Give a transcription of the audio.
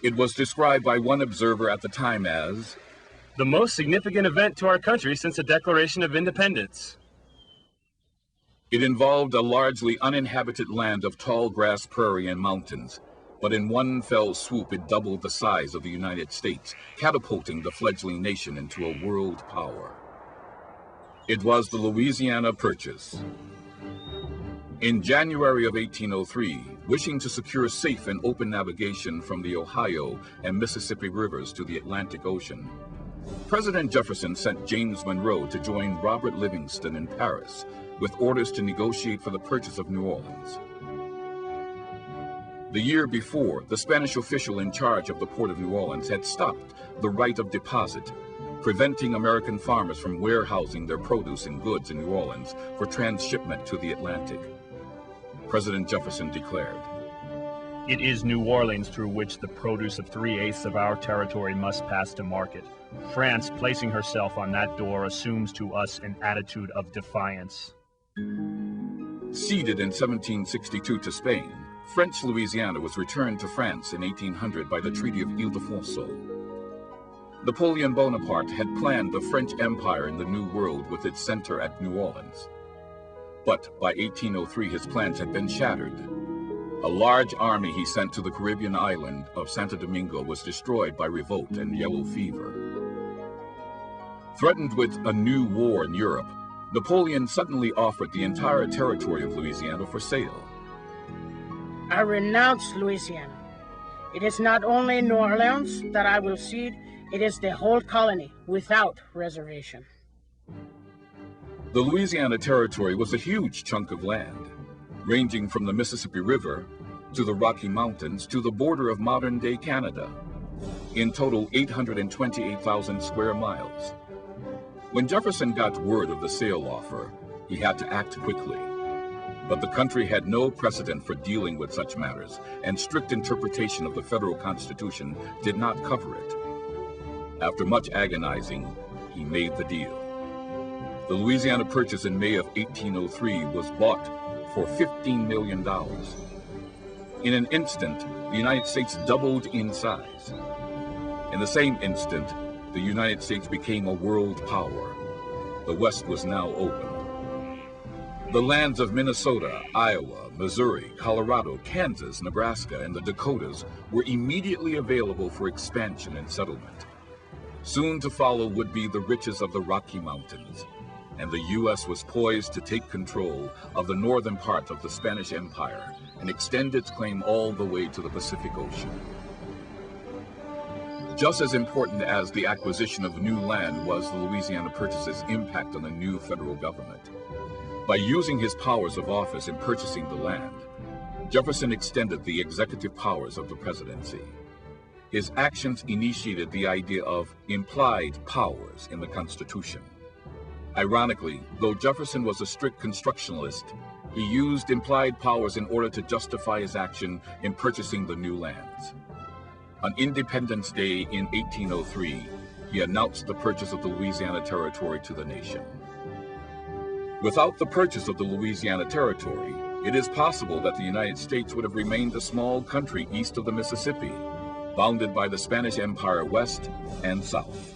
It was described by one observer at the time as the most significant event to our country since the Declaration of Independence. It involved a largely uninhabited land of tall grass prairie and mountains, but in one fell swoop it doubled the size of the United States, catapulting the fledgling nation into a world power. It was the Louisiana Purchase. In January of 1803, wishing to secure safe and open navigation from the Ohio and Mississippi rivers to the Atlantic Ocean, President Jefferson sent James Monroe to join Robert Livingston in Paris with orders to negotiate for the purchase of New Orleans. The year before, the Spanish official in charge of the port of New Orleans had stopped the right of deposit, preventing American farmers from warehousing their produce and goods in New Orleans for transshipment to the Atlantic. President Jefferson declared, "It is New Orleans through which the produce of 3/8 of our territory must pass to market. France, placing herself on that door, assumes to us an attitude of defiance." Ceded in 1762 to Spain, French Louisiana was returned to France in 1800 by the Treaty of Ile-de-France. Napoleon Bonaparte had planned the French Empire in the New World with its center at New Orleans. But by 1803, his plans had been shattered. A large army he sent to the Caribbean island of Santo Domingo was destroyed by revolt and yellow fever. Threatened with a new war in Europe, Napoleon suddenly offered the entire territory of Louisiana for sale. "I renounce Louisiana. It is not only New Orleans that I will cede, it is the whole colony without reservation." The Louisiana Territory was a huge chunk of land, ranging from the Mississippi River to the Rocky Mountains to the border of modern-day Canada. In total, 828,000 square miles. When Jefferson got word of the sale offer, he had to act quickly. But the country had no precedent for dealing with such matters, and strict interpretation of the federal Constitution did not cover it. After much agonizing, he made the deal. The Louisiana Purchase in May of 1803 was bought for $15 million. In an instant, the United States doubled in size. In the same instant, the United States became a world power. The West was now open. The lands of Minnesota, Iowa, Missouri, Colorado, Kansas, Nebraska, and the Dakotas were immediately available for expansion and settlement. Soon to follow would be the riches of the Rocky Mountains, and the U.S. was poised to take control of the northern part of the Spanish Empire and extend its claim all the way to the Pacific Ocean. Just as important as the acquisition of new land was the Louisiana Purchase's impact on the new federal government. By using his powers of office in purchasing the land, Jefferson extended the executive powers of the presidency. His actions initiated the idea of implied powers in the Constitution. Ironically, though Jefferson was a strict constructionalist, he used implied powers in order to justify his action in purchasing the new lands. On Independence Day in 1803, he announced the purchase of the Louisiana Territory to the nation. Without the purchase of the Louisiana Territory, it is possible that the United States would have remained a small country east of the Mississippi, bounded by the Spanish Empire west and south.